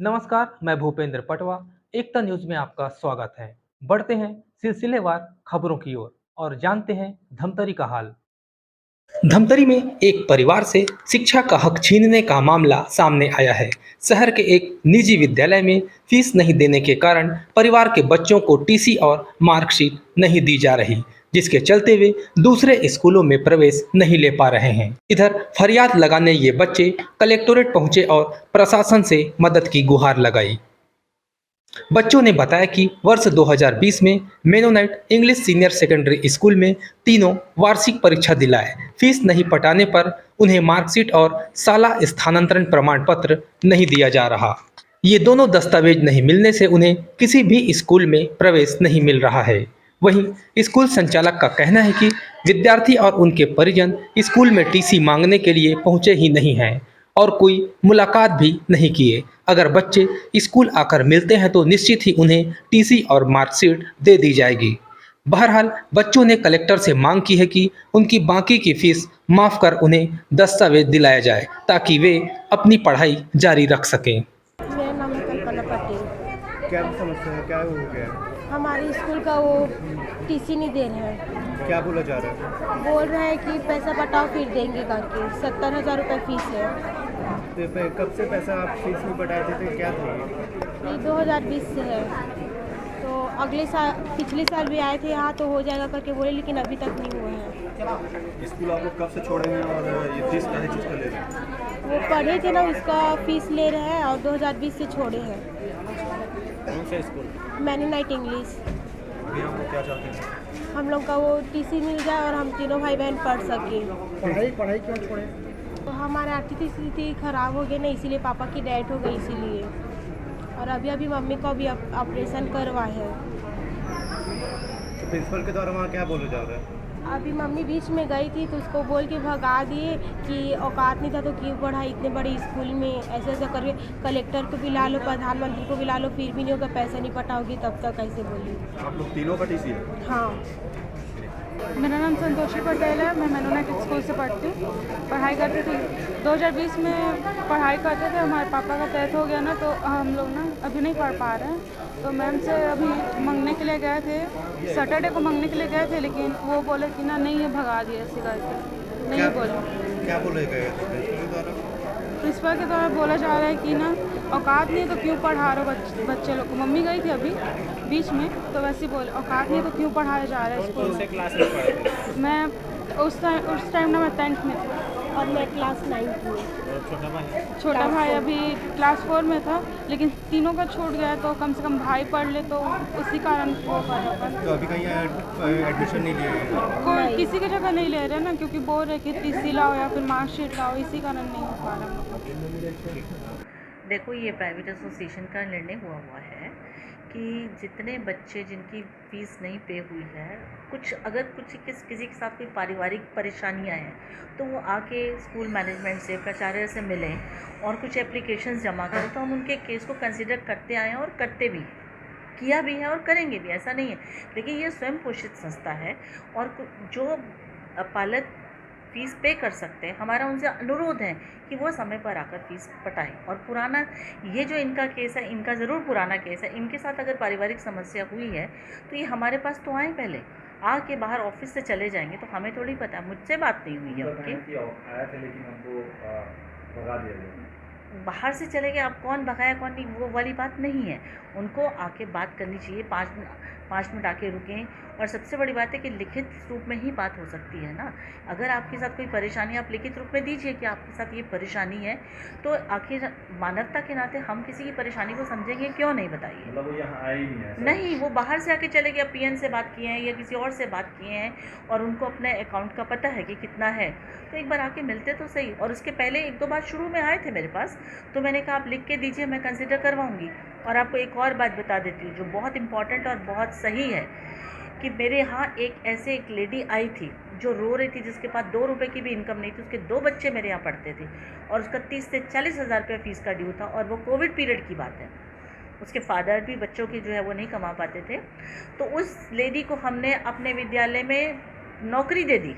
नमस्कार, मैं भूपेंद्र पटवा। एकता न्यूज में आपका स्वागत है। बढ़ते हैं सिलसिलेवार खबरों की ओर और जानते हैं धमतरी का हाल। धमतरी में एक परिवार से शिक्षा का हक छीनने का मामला सामने आया है। शहर के एक निजी विद्यालय में फीस नहीं देने के कारण परिवार के बच्चों को टीसी और मार्कशीट नहीं दी जा रही, जिसके चलते वे दूसरे स्कूलों में प्रवेश नहीं ले पा रहे हैं। इधर फरियाद लगाने ये बच्चे कलेक्टोरेट पहुंचे और प्रशासन से मदद की गुहार लगाई। बच्चों ने बताया कि वर्ष 2020 में Mennonite English senior secondary school में तीनों वार्षिक परीक्षा दिलाए। फीस नहीं पटाने पर उन्हें मार्कशीट और शाला स्थानांतरण प्रमाण पत्र नहीं दिया जा रहा। ये दोनों दस्तावेज नहीं मिलने से उन्हें किसी भी स्कूल में प्रवेश नहीं मिल रहा है। वहीं स्कूल संचालक का कहना है कि विद्यार्थी और उनके परिजन स्कूल में टीसी मांगने के लिए पहुंचे ही नहीं हैं और कोई मुलाकात भी नहीं किए। अगर बच्चे स्कूल आकर मिलते हैं तो निश्चित ही उन्हें टीसी और मार्कशीट दे दी जाएगी। बहरहाल बच्चों ने कलेक्टर से मांग की है कि उनकी बाकी की फीस माफ कर उन्हें दस्तावेज दिलाया जाए ताकि वे अपनी पढ़ाई जारी रख सकें। मेरा नाम है कल्पना पटेल। क्या समस्या है, क्या हो गया है? हमारे स्कूल का वो टीसी नहीं दे रहे हैं। क्या बोला जा रहा है? बोल रहे हैं कि पैसा पटाओ फिर देंगे करके। 70,000 रुपये फीस है। तो कब से पैसा आप फीस नहीं पटाए थे, क्या था ये 2020 से है। तो अगले साल पिछले साल भी आए थे यहाँ, तो हो जाएगा करके बोले, लेकिन अभी तक नहीं हुआ है। स्कूल आप लोग कब से छोड़े हैं और ये फीस किस चीज़ का ले रहे हैं? वो पढ़े थे ना, उसका फीस ले रहे हैं और 2020 से छोड़े हैं। कौन सा स्कूल? Mennonite English. अभी हम लोग क्या चाहते हैं? हम लोग का वो टीसी मिल जाए और हम तीनों भाई बहन पढ़ सकें। पढ़ाई क्यों छोड़े? तो हमारे आर्थिक स्थिति खराब हो गई ना, इसीलिए पापा की डेथ हो गई इसीलिए। और अभी मम्मी को भी ऑपरेशन करवाए हैं। तो प्रिंसिपल के द्वारा वहाँ क्या बोला जा रहा है? अभी मम्मी बीच में गई थी तो उसको बोल के भगा दिए कि औकात नहीं था तो क्यों पढ़ा इतने बड़े स्कूल में, ऐसे ऐसा करके कलेक्टर को बुला लो, प्रधानमंत्री को बुला लो, फिर भी नहीं होगा, पैसा नहीं पटाओगी तब तक ऐसे बोली। आप लोग तीनों का टीसी है? हाँ। मेरा नाम संतोषी पटेल है। मैं मेनोनाइट स्कूल से पढ़ती हूँ, पढ़ाई करती थी। 2020 में पढ़ाई करते थे, हमारे पापा का डेथ हो गया ना, तो हम लोग ना अभी नहीं पढ़ पा रहे हैं। तो मैम से अभी मांगने के लिए गए थे, सैटरडे को मांगने के लिए गए थे, लेकिन वो बोले कि ना नहीं, ये भगा दिए ऐसे करके, नहीं बोले। क्या बोले गए प्रिंसिपल के द्वारा बोला जा रहा है कि ना औकात नहीं है तो क्यों पढ़ा रहे हो बच्चे लोग को। मम्मी गई थी अभी बीच में, तो वैसे ही बोले औकात नहीं है तो क्यों पढ़ाया जा रहा है स्कूल में। क्लास में पढ़े थे? मैं उस टाइम ना मैं 10th में थी और मैं क्लास 9th में। छोटा भाई अभी क्लास 4 में था, लेकिन तीनों का छूट गया, तो कम से कम भाई पढ़ ले, तो उसी कारण वो कर रहा। तो अभी कहीं एडमिशन नहीं लिया? कोई किसी की जगह नहीं ले रहे ना, क्योंकि बोल रहे कि टीसी लाओ या फिर मार्कशीट लाओ, इसी कारण नहीं हो पा रहा। देखो, ये प्राइवेट एसोसिएशन का निर्णय हुआ है कि जितने बच्चे जिनकी फ़ीस नहीं पे हुई है, अगर किसी के साथ कोई पारिवारिक परेशानियां हैं तो वो आके स्कूल मैनेजमेंट से, प्राचार्य से मिलें और कुछ एप्लीकेशंस जमा करें, तो हम उनके केस को कंसिडर करते आए हैं और करते भी किया भी है और करेंगे भी, ऐसा नहीं है। लेकिन ये स्वयं पोषित संस्था है और जो पालक फ़ीस पे कर सकते हैं, हमारा उनसे अनुरोध है कि वो समय पर आकर फ़ीस पटाएं। और पुराना ये जो इनका केस है, इनका ज़रूर पुराना केस है, इनके साथ अगर पारिवारिक समस्या हुई है तो ये हमारे पास तो आए, पहले आके बाहर ऑफिस से चले जाएंगे, तो हमें थोड़ी पता है। मुझसे बात नहीं हुई है उनकी। आया था लेकिन हमको भगा दिया गया। बाहर से चले गए, अब कौन भगाया कौन नहीं, वो वाली बात नहीं है। उनको आके बात करनी चाहिए, 5 मिनट आके रुकें। और सबसे बड़ी बात है कि लिखित रूप में ही बात हो सकती है ना। अगर आपके साथ कोई परेशानी, आप लिखित रूप में दीजिए कि आपके साथ ये परेशानी है, तो आखिर मानवता के नाते हम किसी की परेशानी को समझेंगे, क्यों नहीं, बताइए। मतलब वो यहाँ आए ही नहीं है? नहीं, वो बाहर से आके चले गए, पीएन से बात किए हैं या किसी और से बात किए हैं और उनको अपने अकाउंट का पता है कि कितना है, तो एक बार आके मिलते तो सही। और उसके पहले 1-2 बार शुरू में आए थे मेरे पास, तो मैंने कहा आप लिख के दीजिए, मैं कंसिडर करवाऊँगी। और आपको एक और बात बता देती हूँ जो बहुत इंपॉर्टेंट और बहुत सही है, कि मेरे यहाँ एक लेडी आई थी जो रो रही थी, जिसके पास 2 रुपये की भी इनकम नहीं थी, उसके 2 बच्चे मेरे यहाँ पढ़ते थे और उसका 30 से 40 हज़ार रुपये फ़ीस का ड्यू था, और वो कोविड पीरियड की बात है। उसके फादर भी बच्चों की जो है वो नहीं कमा पाते थे, तो उस लेडी को हमने अपने विद्यालय में नौकरी दे दी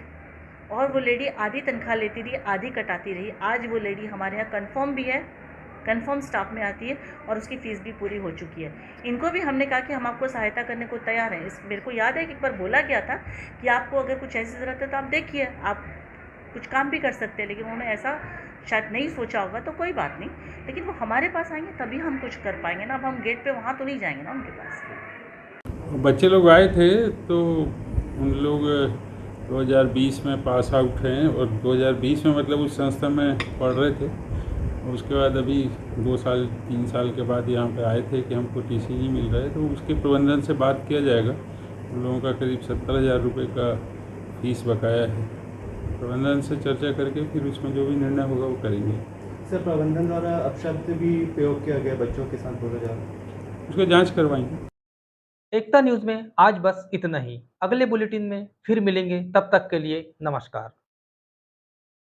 और वो लेडी आधी तनख्वाह लेती रही, आधी कटाती रही। आज वो लेडी हमारे यहाँ कन्फर्म भी है कंफर्म स्टाफ में आती है और उसकी फ़ीस भी पूरी हो चुकी है। इनको भी हमने कहा कि हम आपको सहायता करने को तैयार हैं। इस मेरे को याद है कि एक बार बोला गया था कि आपको अगर कुछ ऐसी ज़रूरत है तो आप देखिए, आप कुछ काम भी कर सकते हैं, लेकिन उन्होंने ऐसा शायद नहीं सोचा होगा, तो कोई बात नहीं, लेकिन वो हमारे पास आएंगे तभी हम कुछ कर पाएंगे ना। अब हम गेट पे वहाँ तो नहीं जाएंगे ना उनके पास। बच्चे लोग आए थे तो उन लोग 2020 में पास आउट हैं और 2020 में मतलब उस संस्था में पढ़ रहे थे। उसके बाद अभी 2 साल 3 साल के बाद यहाँ पे आए थे कि हमको टीसी नहीं मिल रहा है, तो उसके प्रबंधन से बात किया जाएगा। उन लोगों का करीब 70,000 रुपये का फीस बकाया है। प्रबंधन से चर्चा करके फिर उसमें जो भी निर्णय होगा वो करेंगे। सर, प्रबंधन द्वारा अपशब्द भी प्रयोग किया गया बच्चों के साथ, बोला जा रहा है। उसका जांच करवाएंगे। एकता न्यूज़ में आज बस इतना ही। अगले बुलेटिन में फिर मिलेंगे, तब तक के लिए नमस्कार।